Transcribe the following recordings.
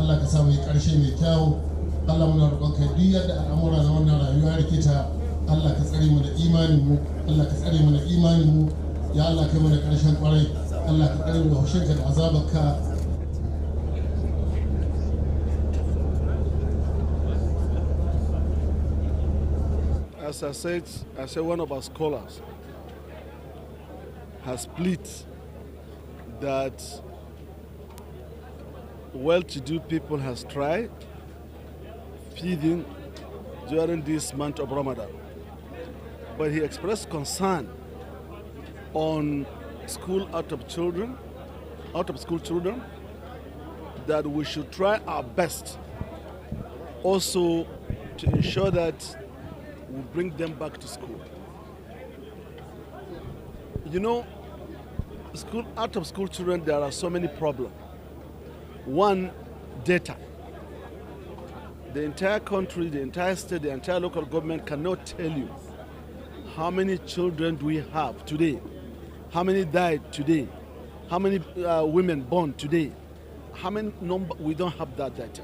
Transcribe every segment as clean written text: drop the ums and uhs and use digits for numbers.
Allah ka samu ƙarshe mai kyau. Allah muna roƙon ka duk yadda al'amura na wannan rayuwa rikita, Allah ka tsare mu da imanin mu, Allah ka tsare mu da imanin mu, ya Allah kai mu da ƙarshen ƙwarai, Allah ka tsare mu da hushinka da azabarka. As I said, one of our scholars has split that well-to-do people has tried feeding during this month of Ramadan. But he expressed concern on out-of-school children, that we should try our best also to ensure that we bring them back to school. You know, out-of-school children, there are so many problems. One, data. The entire country, the entire state, the entire local government cannot tell you how many children do we have today, how many died today, how many women born today, how many number, we don't have that data.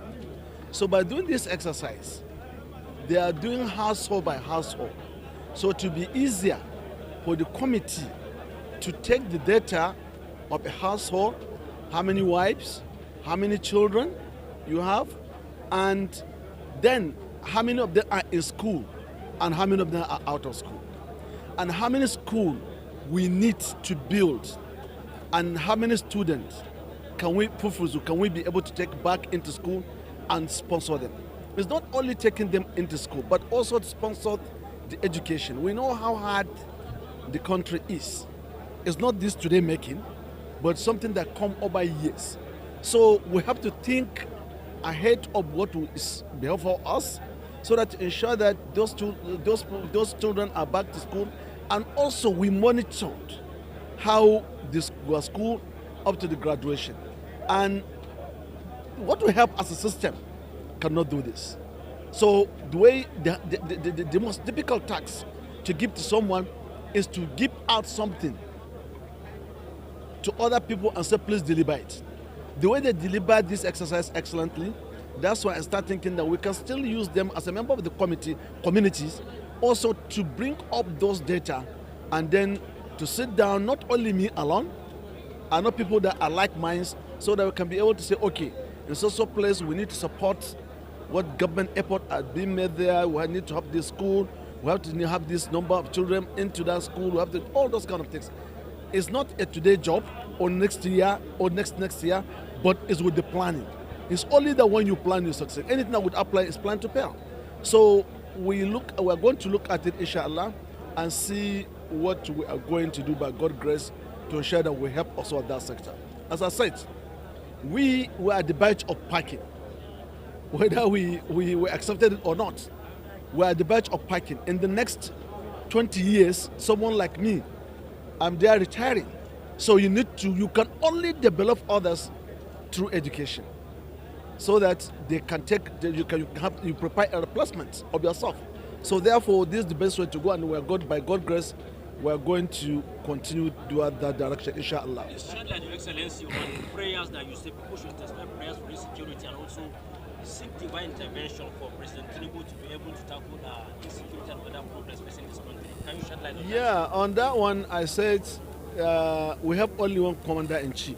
So by doing this exercise, they are doing household by household. So to be easier for the committee to take the data of a household, how many wives, how many children you have, and then how many of them are in school and how many of them are out of school, and how many schools we need to build, and how many students can we be able to take back into school and sponsor them. It's not only taking them into school, but also to sponsor the education. We know how hard the country is. It's not this today making, but something that come over years. So we have to think ahead of what is before us, so that to ensure that those children are back to school, and also we monitored how this was school up to the graduation. And what we have as a system cannot do this. So the way the most difficult task to give to someone is to give out something to other people and say, please deliver it. The way they deliver this exercise excellently, that's why I start thinking that we can still use them as a member of the communities, also to bring up those data, and then to sit down, not only me alone, and not people that are like minds, so that we can be able to say, okay, in so place we need to support what government effort are being made there. We need to have this school, we have to have this number of children into that school, we have to, all those kind of things. It's not a today job or next year or next year, but it's with the planning. It's only that when you plan, you succeed. Anything that would apply is plan to fail. So we're going to look at it, inshallah, and see what we are going to do by God's grace to ensure that we help also at that sector. As I said, we were at the batch of parking. Whether we accepted it or not, we are at the batch of parking. In the next 20 years, someone like me, I'm there retiring. So you can only develop others through education, so that they can you prepare a replacement of yourself. So therefore, this is the best way to go, and by God's grace, we are going to continue toward that direction, inshallah. It's shared like Your Excellency on prayers that you say people should expect prayers for insecurity, and also seek divine intervention for President Tinubu to be able to tackle the insecurity and other problems facing this country. Can you shed light on that? Yeah, on that one, I said we have only one commander-in-chief,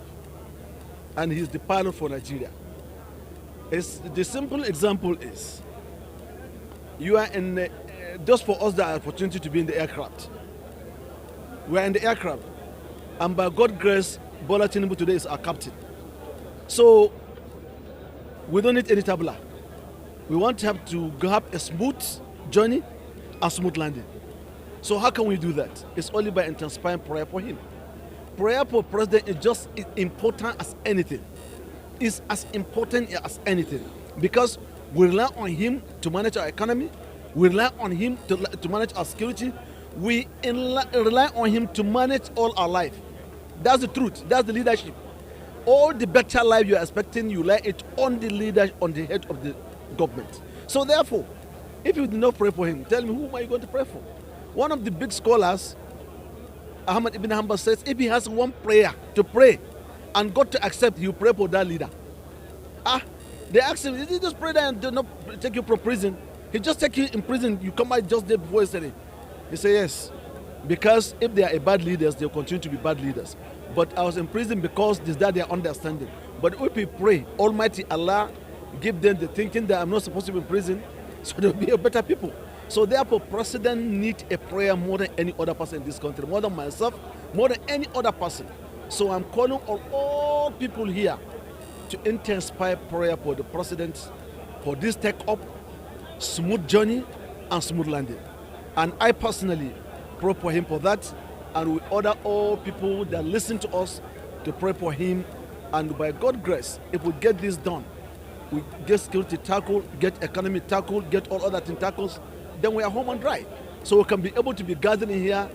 and he's the pilot for Nigeria. The simple example is, you are in, just for us that are opportunity to be in the aircraft. We are in the aircraft, and by God's grace, Bola Tinubu today is our captain. So we don't need any tabla. We want to have a smooth journey and smooth landing. So how can we do that? It's only by intensifying prayer for him. Prayer for president is just as important as anything. It's as important as anything, because we rely on him to manage our economy. We rely on him to manage our security. We rely on him to manage all our life. That's the truth. That's the leadership. All the better life you are expecting, you rely it on the leader, on the head of the government. So therefore, if you do not pray for him, tell me, who am I going to pray for? One of the big scholars, Ahmad ibn Hanbal, says if he has one prayer to pray and God to accept, you pray for that leader. They asked him, "Did you just pray there and do not take you from prison?" He just take you in prison. You come out just day before yesterday. He said yes, because if they are a bad leaders, they'll continue to be bad leaders. But I was in prison because this that their understanding. But if we pray, Almighty Allah give them the thinking that I'm not supposed to be in prison, so they'll be a better people. So therefore, president need a prayer more than any other person in this country, more than myself, more than any other person. So I'm calling on all people here to intensify prayer for the president, for this take up, smooth journey and smooth landing. And I personally pray for him for that, and we order all people that listen to us to pray for him. And by God's grace, if we get this done, we get security tackled, get economy tackled, get all other things tackled, then we are home and dry. So we can be able to be gathering here,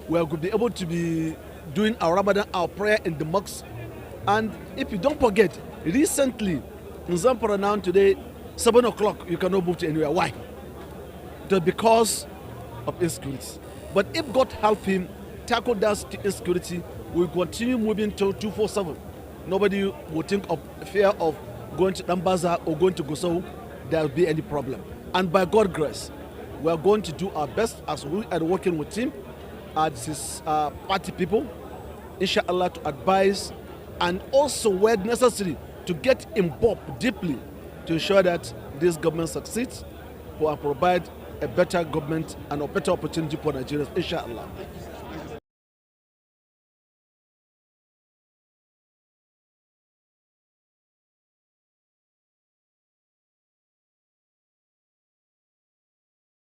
we will be able to be doing our Ramadan, our prayer in the mosques. And if you don't forget, recently in Zamfara now today, 7 o'clock, you cannot move to anywhere. Why? It was because of insecurity. But if God help him tackle that insecurity, we'll continue moving to 247. Nobody will think of fear of going to Dambaza or going to Gusau. There will be any problem. And by God's grace, we are going to do our best as we are working with him, as his party people, inshallah, to advise and also where necessary to get involved deeply to ensure that this government succeeds and provide a better government and a better opportunity for Nigerians, inshallah.